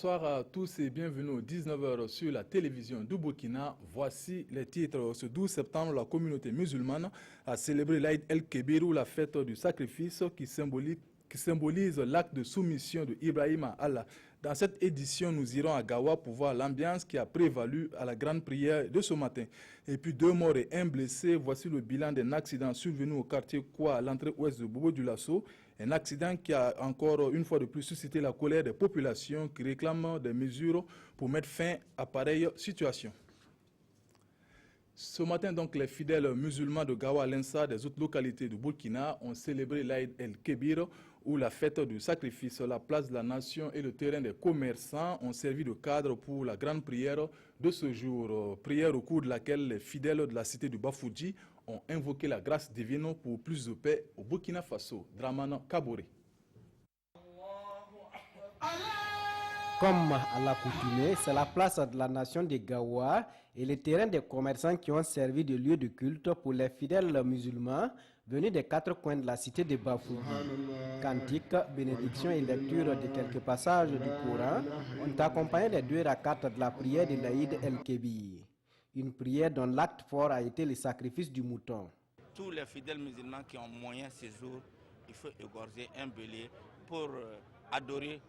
Bonsoir à tous et bienvenue aux 19h sur la télévision du Burkina. Voici les titres. Ce 12 septembre, la communauté musulmane a célébré l'Aïd el-Kébir, ou la fête du sacrifice qui symbolise l'acte de soumission de Ibrahim à Allah. Dans cette édition, nous irons à Gawa pour voir l'ambiance qui a prévalu à la grande prière de ce matin. Et puis 2 morts et 1 blessé. Voici le bilan d'un accident survenu au quartier Kwa, à l'entrée ouest de Bobo-Dioulasso. Un accident qui a encore une fois de plus suscité la colère des populations qui réclament des mesures pour mettre fin à pareille situation. Ce matin, donc, les fidèles musulmans de Gawa, l'Insa, des autres localités du Burkina ont célébré l'Aïd el-Kébir, ou la fête du sacrifice. La place de la nation et le terrain des commerçants ont servi de cadre pour la grande prière de ce jour. Prière au cours de laquelle les fidèles de la cité du Bafouji ont invoqué la grâce divine pour plus de paix au Burkina Faso. Dramana Kaboré. Comme à l'accoutumée, c'est la place de la nation de Gawa et les terrains des commerçants qui ont servi de lieu de culte pour les fidèles musulmans venus des 4 coins de la cité de Bafouji. Cantiques, bénédictions et lecture de quelques passages du Coran ont accompagné les 2 rakats de la prière de l'Aïd el-Kébir. Une prière dont l'acte fort a été le sacrifice du mouton. Tous les fidèles musulmans qui ont moyen ce jour, il faut égorger un bélier pour adorer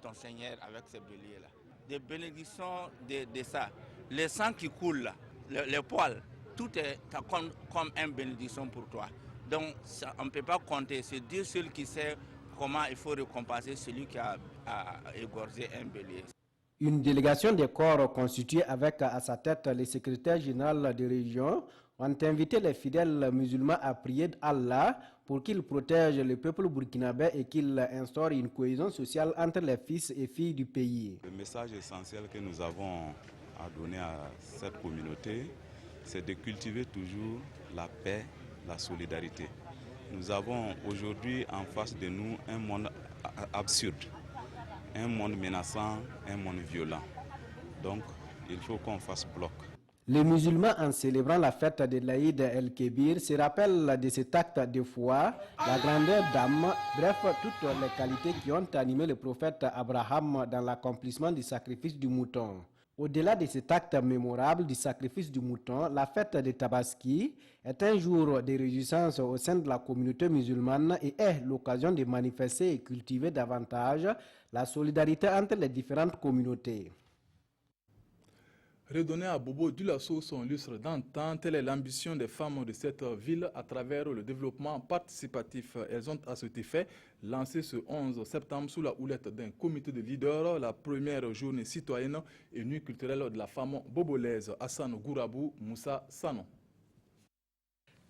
ton Seigneur avec ces béliers-là. Des bénédictions de ça. Le sang qui coule là, les poils, tout est comme une bénédiction pour toi. Donc ça, on ne peut pas compter. C'est Dieu seul qui sait comment il faut récompenser celui qui a égorgé un bélier. Une délégation des corps constituée avec à sa tête le secrétaire général de région ont invité les fidèles musulmans à prier Allah pour qu'il protège le peuple burkinabé et qu'il instaure une cohésion sociale entre les fils et filles du pays. Le message essentiel que nous avons à donner à cette communauté, c'est de cultiver toujours la paix, la solidarité. Nous avons aujourd'hui en face de nous un monde absurde, un monde menaçant, un monde violent. Donc, il faut qu'on fasse bloc. Les musulmans, en célébrant la fête de l'Aïd el-Kébir, se rappellent de cet acte de foi, la grandeur d'âme, bref, toutes les qualités qui ont animé le prophète Abraham dans l'accomplissement du sacrifice du mouton. Au-delà de cet acte mémorable du sacrifice du mouton, la fête de Tabaski est un jour de réjouissance au sein de la communauté musulmane et est l'occasion de manifester et cultiver davantage la solidarité entre les différentes communautés. Redonner à Bobo-Dioulasso son lustre d'antan, telle est l'ambition des femmes de cette ville à travers le développement participatif. Elles ont à cet effet lancé ce 11 septembre sous la houlette d'un comité de leaders la première journée citoyenne et nuit culturelle de la femme bobolaise. Hassan Gourabou, Moussa Sanon.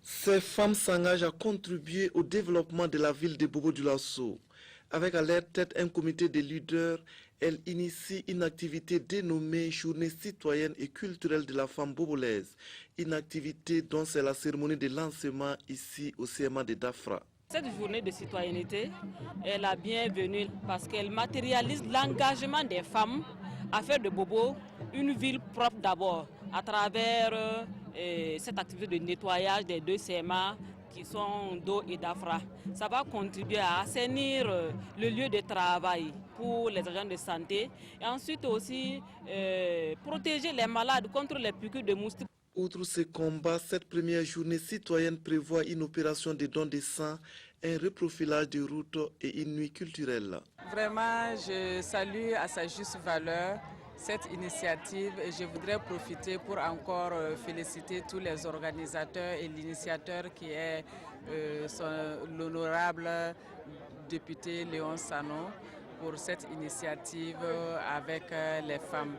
Ces femmes s'engagent à contribuer au développement de la ville de Bobo-Dioulasso. Avec à leur tête un comité de leaders, elle initie une activité dénommée Journée citoyenne et culturelle de la femme bobolaise. Une activité dont c'est la cérémonie de lancement ici au CMA de Dafra. Cette journée de citoyenneté est la bienvenue parce qu'elle matérialise l'engagement des femmes à faire de Bobo une ville propre d'abord à travers cette activité de nettoyage des 2 CMA qui sont d'eau et d'Afra. Ça va contribuer à assainir le lieu de travail pour les agents de santé et ensuite aussi protéger les malades contre les piqûres de moustiques. Outre ce combat, cette première journée citoyenne prévoit une opération de don de sang, un reprofilage de routes et une nuit culturelle. Vraiment, je salue à sa juste valeur cette initiative et je voudrais profiter pour encore féliciter tous les organisateurs et l'initiateur qui est l'honorable député Léon Sanon pour cette initiative avec les femmes.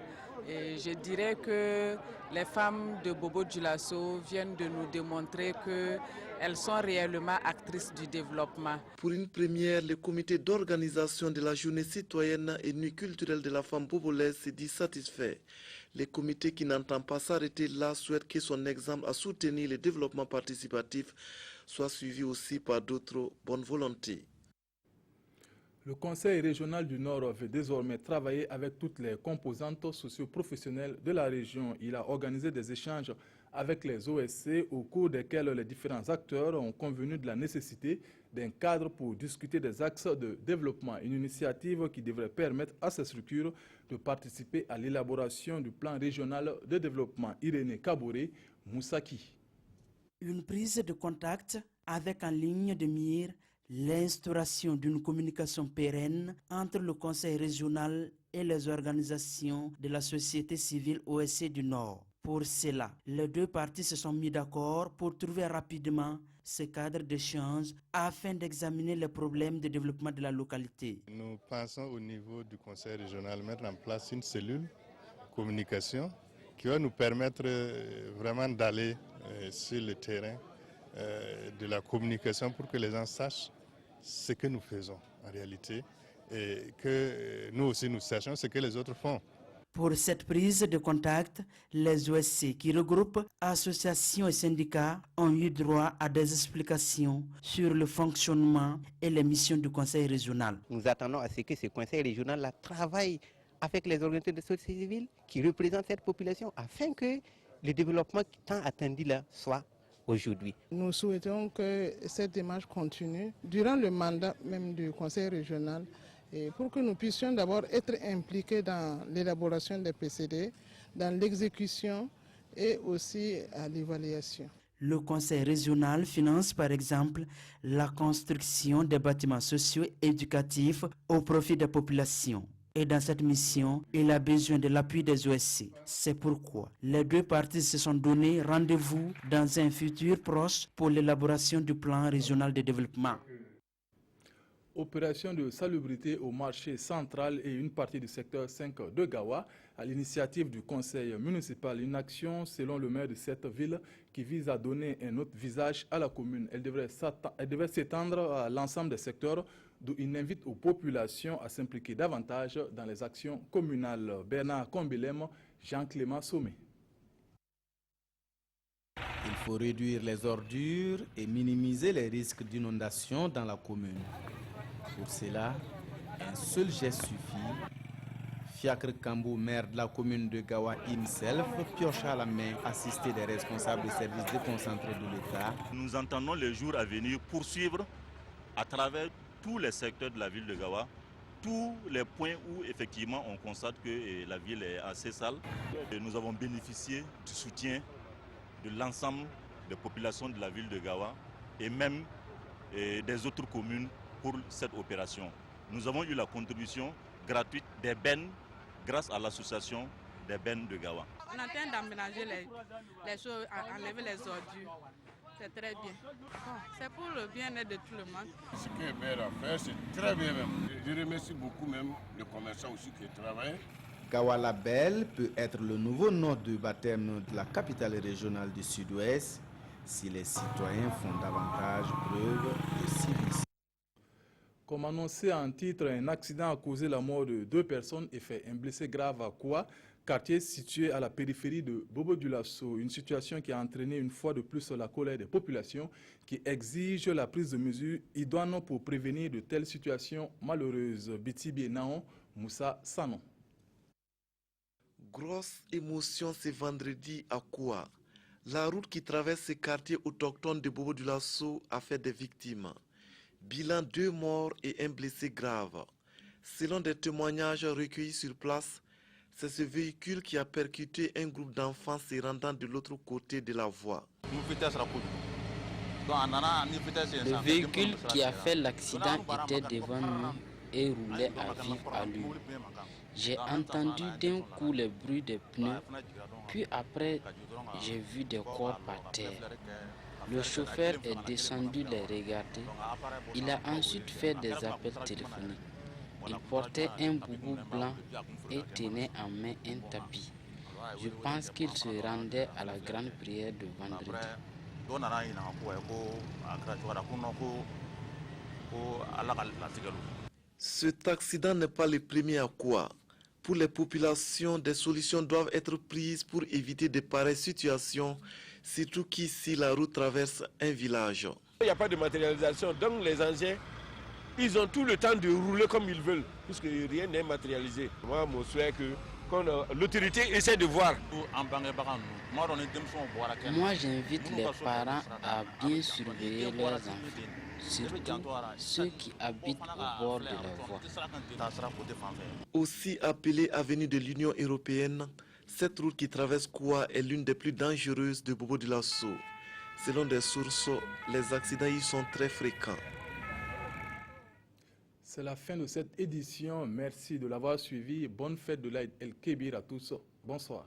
Et je dirais que les femmes de Bobo-Dioulasso viennent de nous démontrer qu'elles sont réellement actrices du développement. Pour une première, le comité d'organisation de la journée citoyenne et nuit culturelle de la femme bobolaise s'est dit satisfait. Le comité qui n'entend pas s'arrêter là souhaite que son exemple à soutenir le développement participatif soit suivi aussi par d'autres bonnes volontés. Le Conseil régional du Nord veut désormais travailler avec toutes les composantes socio-professionnelles de la région. Il a organisé des échanges avec les OSC au cours desquels les différents acteurs ont convenu de la nécessité d'un cadre pour discuter des axes de développement. Une initiative qui devrait permettre à ces structures de participer à l'élaboration du plan régional de développement. Irénée Kabouré, Moussaki. Une prise de contact avec en ligne de mire l'instauration d'une communication pérenne entre le Conseil régional et les organisations de la société civile OSC du Nord. Pour cela, les deux parties se sont mis d'accord pour trouver rapidement ce cadre d'échange afin d'examiner les problèmes de développement de la localité. Nous pensons au niveau du Conseil régional mettre en place une cellule communication qui va nous permettre vraiment d'aller sur le terrain de la communication pour que les gens sachent ce que nous faisons en réalité et que nous aussi nous sachions ce que les autres font. Pour cette prise de contact, les OSC qui regroupent associations et syndicats ont eu droit à des explications sur le fonctionnement et les missions du Conseil régional. Nous attendons à ce que ce Conseil régional travaille avec les organisations de société civile qui représentent cette population afin que le développement tant attendu là soit aujourd'hui. Nous souhaitons que cette démarche continue durant le mandat même du Conseil régional et pour que nous puissions d'abord être impliqués dans l'élaboration des PCD, dans l'exécution et aussi à l'évaluation. Le Conseil régional finance par exemple la construction des bâtiments sociaux et éducatifs au profit des populations. Et dans cette mission, il a besoin de l'appui des OSC. C'est pourquoi les deux parties se sont donné rendez-vous dans un futur proche pour l'élaboration du plan régional de développement. Opération de salubrité au marché central et une partie du secteur 5 de Gawa, à l'initiative du conseil municipal. Une action, selon le maire de cette ville, qui vise à donner un autre visage à la commune. Elle devrait s'étendre à l'ensemble des secteurs, d'où il invite aux populations à s'impliquer davantage dans les actions communales. Bernard Kombelem, Jean-Clément Sommet. Il faut réduire les ordures et minimiser les risques d'inondation dans la commune. Pour cela, un seul geste suffit. Fiacre Kambo, maire de la commune de Gawa himself, pioche à la main, assisté des responsables des services déconcentrés de l'État. Nous entendons les jours à venir poursuivre à travers tous les secteurs de la ville de Gawa, tous les points où effectivement on constate que la ville est assez sale. Et nous avons bénéficié du soutien de l'ensemble des populations de la ville de Gawa et même des autres communes pour cette opération. Nous avons eu la contribution gratuite des bennes grâce à l'association des bennes de Gawa. On est en train d'aménager les choses, enlever les ordures. C'est très bien. Bon, c'est pour le bien-être de tout le monde. Ce que le maire a fait, c'est très bien même. Je remercie beaucoup même les commerçants aussi qui travaillent. Gawa la Belle peut être le nouveau nom de baptême de la capitale régionale du Sud-Ouest si les citoyens font davantage preuve de civisme. Comme annoncé en titre, un accident a causé la mort de 2 personnes et fait un blessé grave à Koua, quartier situé à la périphérie de Bobo-Dioulasso. Une situation qui a entraîné une fois de plus la colère des populations qui exigent la prise de mesures idoines pour prévenir de telles situations malheureuses. Bitibi Naon, Moussa Sanon. Grosse émotion ce vendredi à Koua. La route qui traverse ce quartier autochtone de Bobo-Dioulasso a fait des victimes. Bilan 2 morts et un blessé grave. Selon des témoignages recueillis sur place, c'est ce véhicule qui a percuté un groupe d'enfants se rendant de l'autre côté de la voie. Le véhicule qui a fait l'accident était devant nous et roulait à vive allure. J'ai entendu d'un coup le bruit des pneus, puis après j'ai vu des corps par terre. Le chauffeur est descendu les regarder. Il a ensuite fait des appels téléphoniques. Il portait un boubou blanc et tenait en main un tapis. Je pense qu'il se rendait à la grande prière de vendredi. Cet accident n'est pas le premier à Koua. Pour les populations, des solutions doivent être prises pour éviter de pareilles situations, surtout qu'ici la route traverse un village. Il n'y a pas de matérialisation, donc les engins ils ont tout le temps de rouler comme ils veulent, puisque rien n'est matérialisé. Moi, mon souhait est que l'autorité essaie de voir. Moi, j'invite les parents à bien surveiller leurs enfants, surtout ceux qui habitent au bord de la voie. Aussi appelée avenue de l'Union européenne, cette route qui traverse Koua est l'une des plus dangereuses de Bobo-Dioulasso. Selon des sources, les accidents y sont très fréquents. C'est la fin de cette édition. Merci de l'avoir suivi. Bonne fête de l'Aïd El-Kébir à tous. Bonsoir.